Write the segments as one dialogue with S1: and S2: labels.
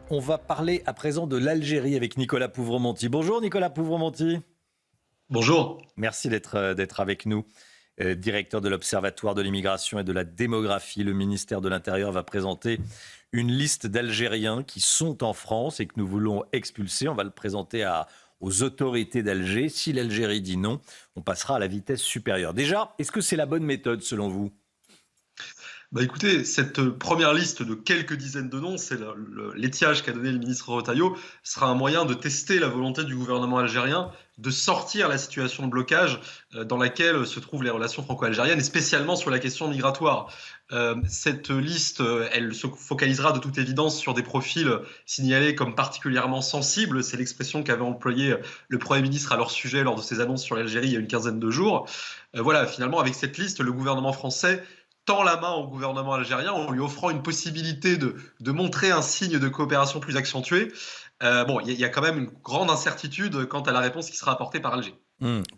S1: On va parler à présent de l'Algérie avec Nicolas Pouvremonti. Bonjour Nicolas Pouvremonti.
S2: Bonjour.
S1: Merci d'être avec nous. Directeur de l'Observatoire de l'immigration et de la démographie, le ministère de l'Intérieur va présenter une liste d'Algériens qui sont en France et que nous voulons expulser. On va le présenter aux autorités d'Alger. Si l'Algérie dit non, on passera à la vitesse supérieure. Déjà, est-ce que c'est la bonne méthode selon vous ?
S2: Écoutez, cette première liste de quelques dizaines de noms, c'est l'étiage qu'a donné le ministre Retailleau, sera un moyen de tester la volonté du gouvernement algérien de sortir la situation de blocage dans laquelle se trouvent les relations franco-algériennes, et spécialement sur la question migratoire. Cette liste, elle se focalisera de toute évidence sur des profils signalés comme particulièrement sensibles. C'est l'expression qu'avait employée le Premier ministre à leur sujet lors de ses annonces sur l'Algérie il y a une quinzaine de jours. Voilà, finalement, avec cette liste, le gouvernement français tend la main au gouvernement algérien en lui offrant une possibilité de montrer un signe de coopération plus accentué. Il y a quand même une grande incertitude quant à la réponse qui sera apportée par Alger.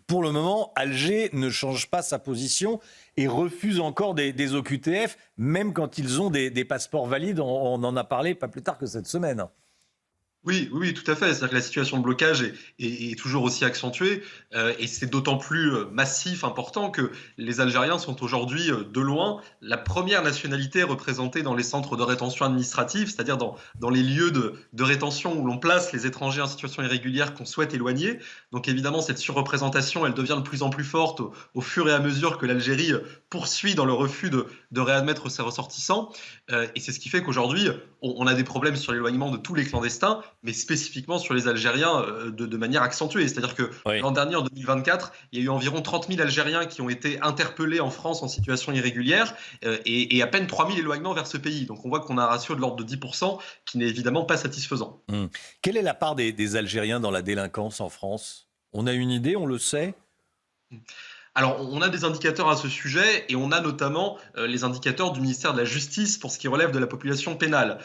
S1: Pour le moment, Alger ne change pas sa position et refuse encore des OQTF, même quand ils ont des passeports valides. On en a parlé pas plus tard que cette semaine.
S2: Oui, tout à fait. C'est-à-dire que la situation de blocage est toujours aussi accentuée et c'est d'autant plus massif, important que les Algériens sont aujourd'hui de loin la première nationalité représentée dans les centres de rétention administrative, c'est-à-dire dans les lieux de rétention où l'on place les étrangers en situation irrégulière qu'on souhaite éloigner. Donc évidemment, cette surreprésentation, elle devient de plus en plus forte au fur et à mesure que l'Algérie poursuit dans le refus de réadmettre ses ressortissants. Et c'est ce qui fait qu'aujourd'hui, on a des problèmes sur l'éloignement de tous les clandestins, mais spécifiquement sur les Algériens de manière accentuée. C'est-à-dire que l'an dernier, en 2024, il y a eu environ 30 000 Algériens qui ont été interpellés en France en situation irrégulière et à peine 3 000 éloignements vers ce pays. Donc on voit qu'on a un ratio de l'ordre de 10% qui n'est évidemment pas satisfaisant.
S1: Quelle est la part des Algériens dans la délinquance en France ? On a une idée, on le sait ?
S2: Alors, on a des indicateurs à ce sujet et on a notamment les indicateurs du ministère de la Justice pour ce qui relève de la population pénale.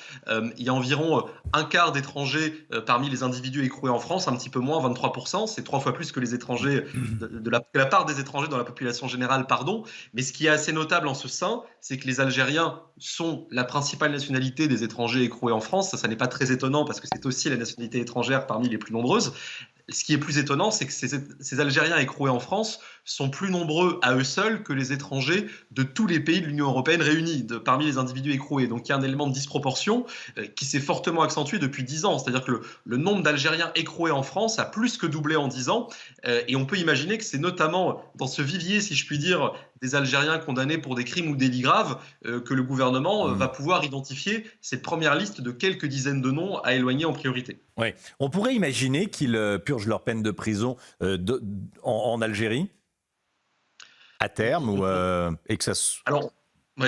S2: Il y a environ un quart d'étrangers parmi les individus écroués en France, un petit peu moins, 23%. C'est 3 fois plus que les étrangers, que la part des étrangers dans la population générale, pardon. Mais ce qui est assez notable en ce sein, c'est que les Algériens sont la principale nationalité des étrangers écroués en France. Ça n'est pas très étonnant parce que c'est aussi la nationalité étrangère parmi les plus nombreuses. Ce qui est plus étonnant, c'est que ces Algériens écroués en France sont plus nombreux à eux seuls que les étrangers de tous les pays de l'Union européenne réunis, parmi les individus écroués. Donc il y a un élément de disproportion qui s'est fortement accentué depuis 10 ans. C'est-à-dire que le nombre d'Algériens écroués en France a plus que doublé en 10 ans. Et on peut imaginer que c'est notamment dans ce vivier, si je puis dire, des Algériens condamnés pour des crimes ou délits graves que le gouvernement va pouvoir identifier cette première liste de quelques dizaines de noms à éloigner en priorité.
S1: Ouais. On pourrait imaginer qu'ils purgent leur peine de prison en Algérie à terme et que ça.
S2: Alors,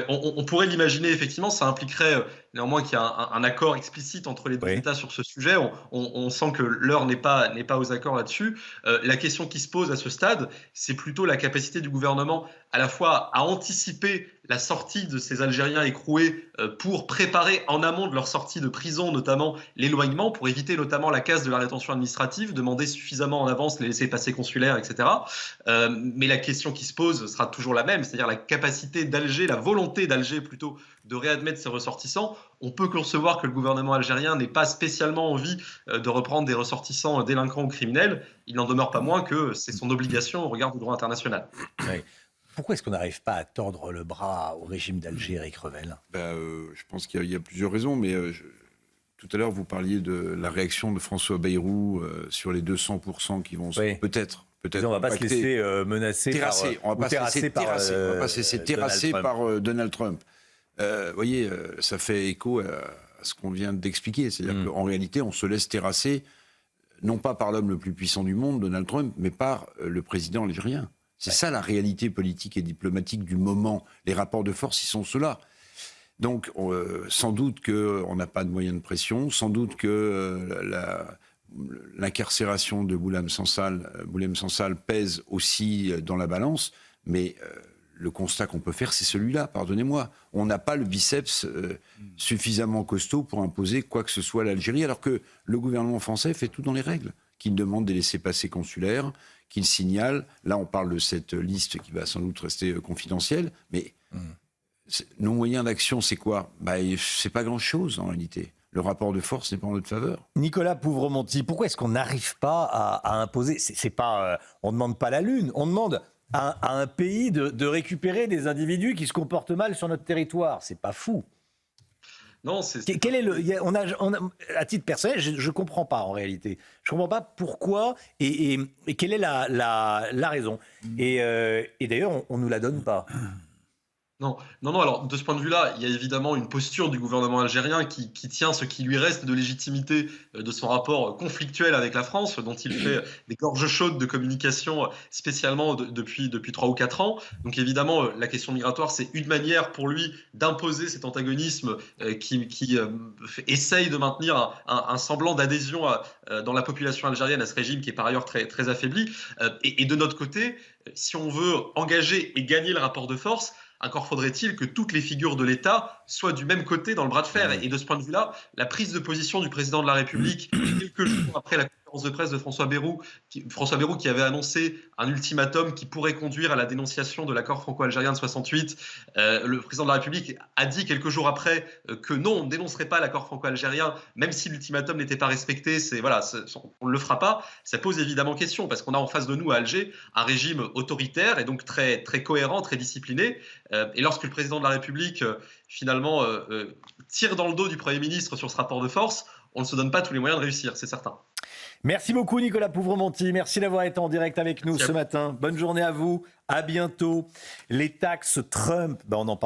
S2: on pourrait l'imaginer, effectivement, ça impliquerait néanmoins qu'il y a un accord explicite entre les deux États sur ce sujet. On sent que l'heure n'est pas aux accords là-dessus. La question qui se pose à ce stade, c'est plutôt la capacité du gouvernement à la fois à anticiper la sortie de ces Algériens écroués pour préparer en amont de leur sortie de prison, notamment l'éloignement, pour éviter notamment la casse de la rétention administrative, demander suffisamment en avance les laissez-passer consulaires, etc. Mais la question qui se pose sera toujours la même, c'est-à-dire la capacité d'Alger, la volonté d'Alger plutôt, de réadmettre ses ressortissants. On peut concevoir que le gouvernement algérien n'ait pas spécialement envie de reprendre des ressortissants délinquants ou criminels. Il n'en demeure pas moins que c'est son obligation au regard du droit international.
S1: Oui. Pourquoi est-ce qu'on n'arrive pas à tordre le bras au régime d'Alger, Éric Revel ?
S3: Je pense qu'il y a plusieurs raisons, mais tout à l'heure, vous parliez de la réaction de François Bayrou sur les 200% qui vont peut-être.
S1: On ne va pas se laisser menacer
S3: on va pas se laisser terrasser par Donald Trump. Vous voyez, ça fait écho à ce qu'on vient d'expliquer. C'est-à-dire qu'en réalité, on se laisse terrasser, non pas par l'homme le plus puissant du monde, Donald Trump, mais par le président algérien. C'est ça la réalité politique et diplomatique du moment. Les rapports de force, ils sont ceux-là. Donc, sans doute qu'on n'a pas de moyens de pression, sans doute que l'incarcération de Boualem Sansal pèse aussi dans la balance, mais le constat qu'on peut faire, c'est celui-là, pardonnez-moi. On n'a pas le biceps suffisamment costaud pour imposer quoi que ce soit à l'Algérie, alors que le gouvernement français fait tout dans les règles, qu'il demande des laissez-passer consulaires, qu'il signale. Là, on parle de cette liste qui va sans doute rester confidentielle, mais nos moyens d'action, c'est quoi ? C'est pas grand-chose, en réalité. le rapport de force n'est pas en notre faveur.
S1: Nicolas Pouvremonti, pourquoi est-ce qu'on n'arrive pas à imposer, c'est pas, on ne demande pas la Lune, on demande à un pays de récupérer des individus qui se comportent mal sur notre territoire. C'est pas fou.
S2: Non, c'est...
S1: Quel est à titre personnel, je comprends pas en réalité. Je comprends pas pourquoi et quelle est la raison. Et d'ailleurs, on nous la donne pas.
S2: Non. Alors, de ce point de vue-là, il y a évidemment une posture du gouvernement algérien qui tient ce qui lui reste de légitimité de son rapport conflictuel avec la France, dont il fait des gorges chaudes de communication spécialement depuis 3 ou 4 ans. Donc évidemment, la question migratoire, c'est une manière pour lui d'imposer cet antagonisme qui essaye de maintenir un semblant d'adhésion dans la population algérienne à ce régime qui est par ailleurs très, très affaibli. Et de notre côté, si on veut engager et gagner le rapport de force, encore faudrait-il que toutes les figures de l'État soient du même côté dans le bras de fer. Et de ce point de vue-là, la prise de position du président de la République, quelques jours après la conférence de presse de François Bayrou qui avait annoncé un ultimatum qui pourrait conduire à la dénonciation de l'accord franco-algérien de 68, le président de la République a dit quelques jours après que non, on ne dénoncerait pas l'accord franco-algérien, même si l'ultimatum n'était pas respecté, on ne le fera pas. Ça pose évidemment question, parce qu'on a en face de nous à Alger un régime autoritaire et donc très, très cohérent, très discipliné. Et lorsque le président de la République, finalement, tire dans le dos du Premier ministre sur ce rapport de force, on ne se donne pas tous les moyens de réussir, c'est certain.
S1: Merci beaucoup Nicolas Pouvremonti, merci d'avoir été en direct avec nous ce matin. Bonne journée à vous, à bientôt. Les taxes Trump, on en parle.